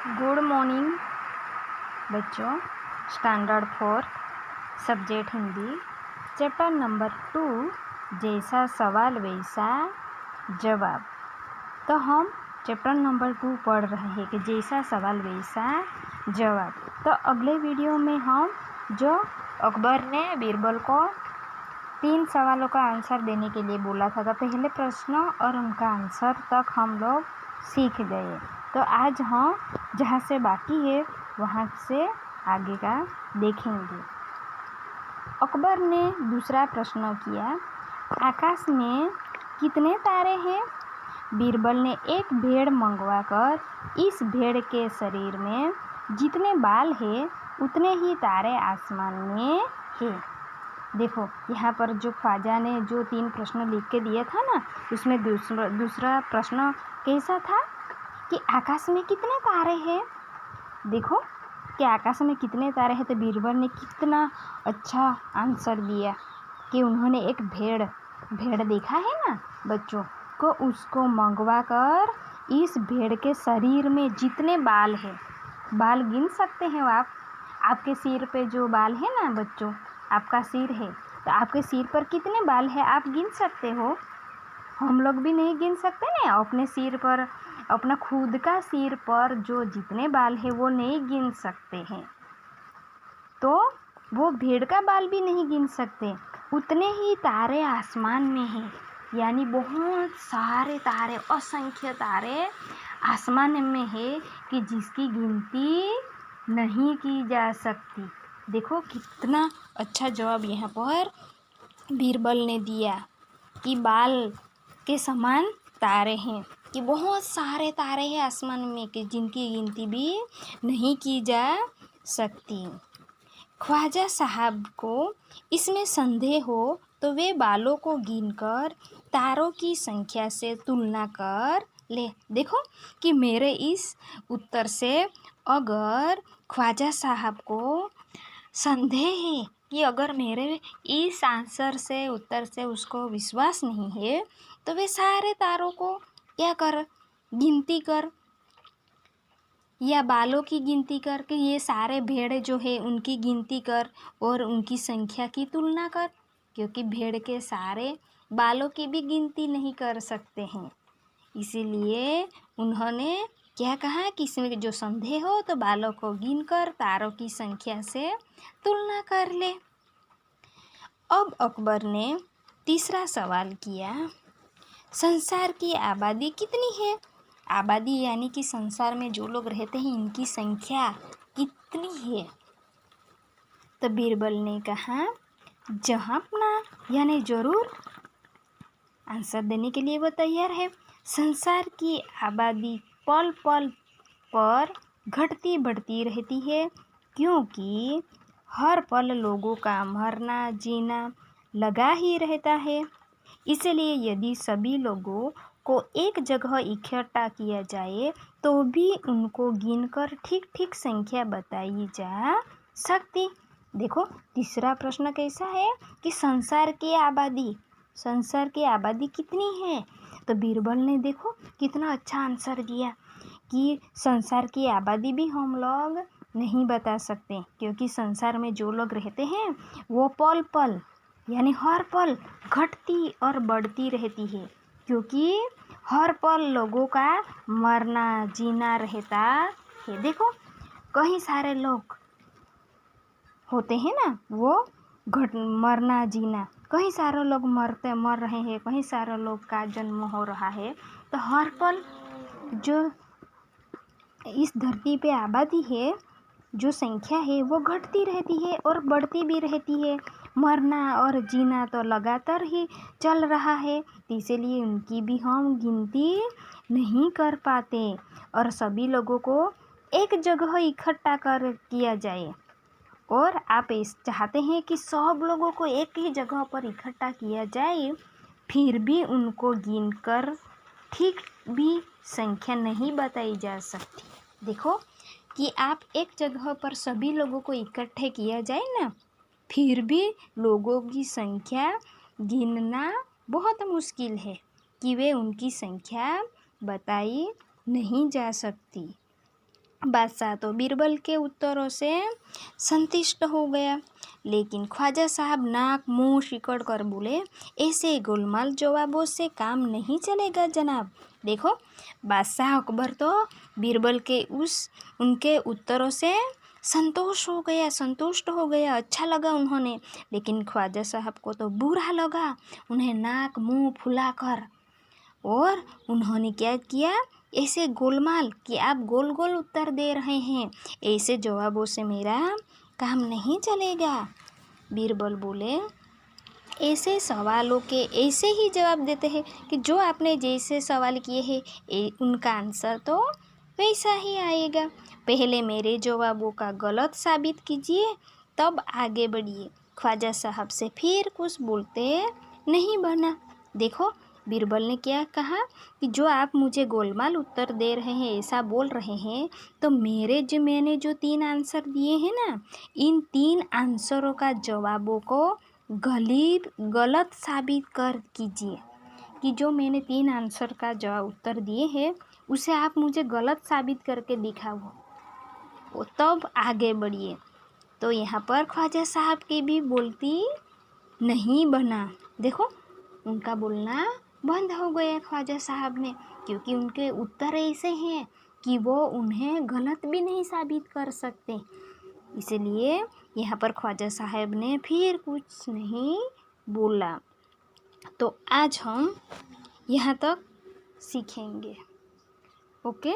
Good morning बच्चों। Standard 4 subject Hindi chapter number 2 जैसा सवाल वैसा जवाब। तो हम चैप्टर नंबर 2 पढ़ रहे हैं कि जैसा सवाल वैसा जवाब। तो अगले वीडियो में हम जो अकबर ने बीरबल को 3 सवालों का आंसर देने के लिए बोला था, तो पहले प्रश्न और उनका आंसर तक हम लोग सीख गए। तो आज हम जहाँ से बाकी है वहाँ से आगे का देखेंगे। अकबर ने दूसरा प्रश्न किया, आकाश में कितने तारे हैं? बीरबल ने एक भेड़ मंगवाकर इस भेड़ के शरीर में जितने बाल हैं उतने ही तारे आसमान में हैं। देखो यहाँ पर जो ख्वाजा ने जो 3 प्रश्न लिख के दिया था ना, उसमें दूसरा प्रश्न कैसा था कि आकाश में कितने तारे हैं। देखो कि आकाश में कितने तारे हैं, तो बीरबल ने कितना अच्छा आंसर दिया कि उन्होंने एक भेड़ देखा है ना बच्चों को, उसको मंगवा कर इस भेड़ के शरीर में जितने बाल हैं, बाल गिन सकते हैं आप। आपके सिर पे जो बाल है ना बच्चों, आपका सिर है तो आपके सिर पर कितने बाल हैं आप गिन सकते हो। हम लोग भी नहीं गिन सकते ना अपने सिर पर, अपना खुद का सिर पर जो जितने बाल है वो नहीं गिन सकते हैं, तो वो भेड़ का बाल भी नहीं गिन सकते। उतने ही तारे आसमान में हैं, यानी बहुत सारे तारे, असंख्य तारे आसमान में है कि जिसकी गिनती नहीं की जा सकती। देखो कितना अच्छा जवाब यहाँ पर बीरबल ने दिया कि बाल के समान तारे हैं, कि बहुत सारे तारे हैं आसमान में कि जिनकी गिनती भी नहीं की जा सकती। ख्वाजा साहब को इसमें संदेह हो तो वे बालों को गिनकर तारों की संख्या से तुलना कर ले। देखो कि मेरे इस उत्तर से अगर ख्वाजा साहब को संदेह है कि अगर मेरे इस आंसर से उत्तर से उसको विश्वास नहीं है, तो वे सारे तारों को क्या कर, गिनती कर या बालों की गिनती कर के ये सारे भेड़ जो है उनकी गिनती कर और उनकी संख्या की तुलना कर, क्योंकि भेड़ के सारे बालों की भी गिनती नहीं कर सकते हैं। इसीलिए उन्होंने क्या कहा कि इसमें जो संदेह हो तो बालों को गिनकर तारों की संख्या से तुलना कर ले। अब अकबर ने तीसरा सवाल किया, संसार की आबादी कितनी है? आबादी यानी कि संसार में जो लोग रहते हैं इनकी संख्या कितनी है? तो बीरबल ने कहा जहांपना, यानी जरूर आंसर देने के लिए वो तैयार है। संसार की आबादी पल पल पर घटती बढ़ती रहती है, क्योंकि हर पल लोगों का मरना जीना लगा ही रहता है। इसलिए यदि सभी लोगों को एक जगह इकट्ठा किया जाए तो भी उनको गिनकर ठीक ठीक संख्या बताई जा सकती। देखो तीसरा प्रश्न कैसा है कि संसार की आबादी कितनी है? तो बीरबल ने देखो कितना अच्छा आंसर दिया कि संसार की आबादी भी हम लोग नहीं बता सकते, क्योंकि संसार में जो लोग रहते हैं वो पल पल यानी हर पल घटती और बढ़ती रहती है, क्योंकि हर पल लोगों का मरना जीना रहता है। देखो कई सारे लोग होते हैं ना, वो मरना जीना, कई सारे लोग मर रहे हैं, कई सारे लोग का जन्म हो रहा है। तो हर पल जो इस धरती पे आबादी है, जो संख्या है वो घटती रहती है और बढ़ती भी रहती है। मरना और जीना तो लगातार ही चल रहा है, इसीलिए उनकी भी हम गिनती नहीं कर पाते। और सभी लोगों को एक जगह इकट्ठा कर किया जाए, और आप चाहते हैं कि सब लोगों को एक ही जगह पर इकट्ठा किया जाए, फिर भी उनको गिनकर ठीक भी संख्या नहीं बताई जा सकती। देखो कि आप एक जगह पर सभी लोगों को इकट्ठे किया जाए ना, फिर भी लोगों की संख्या गिनना बहुत मुश्किल है, कि वे उनकी संख्या बताई नहीं जा सकती। बादशाह तो बीरबल के उत्तरों से संतुष्ट हो गया, लेकिन ख्वाजा साहब नाक मुंह सिकड़ कर बोले, ऐसे गोलमाल जवाबों से काम नहीं चलेगा जनाब। देखो, बादशाह अकबर तो बीरबल के उनके उत्तरों से संतुष्ट हो गया, अच्छा लगा उन्होंने। लेकिन ख्वाजा साहब को तो बुरा लगा, उन्हें नाक मुंह फुलाकर, और उन्होंने क्या किया, ऐसे गोलमाल कि आप गोल गोल उत्तर दे रहे हैं, ऐसे जवाबों से मेरा काम नहीं चलेगा। बीरबल बोले, ऐसे सवालों के ऐसे ही जवाब देते हैं कि जो आपने जैसे सवाल किए हैं उनका आंसर तो वैसा ही आएगा। पहले मेरे जवाबों का गलत साबित कीजिए, तब आगे बढ़िए। ख्वाजा साहब से फिर कुछ बोलते नहीं बना। देखो, बीरबल ने क्या कहा कि जो आप मुझे गोलमाल उत्तर दे रहे हैं, ऐसा बोल रहे हैं, तो मैंने जो 3 आंसर दिए हैं ना, इन 3 आंसरों का जवाबों को गलत साबित कर कीजिए, कि जो मैंने 3 आंसर का जवाब उत्तर दिए हैं उसे आप मुझे गलत साबित करके दिखाओ, तब आगे बढ़िए। तो यहाँ पर ख्वाजा साहब की भी बोलती नहीं बना। देखो, उनका बोलना बंद हो गया ख्वाजा साहब ने, क्योंकि उनके उत्तर ऐसे हैं कि वो उन्हें गलत भी नहीं साबित कर सकते। इसलिए यहाँ पर ख्वाजा साहब ने फिर कुछ नहीं बोला। तो आज हम यहाँ तक सीखेंगे। ओके।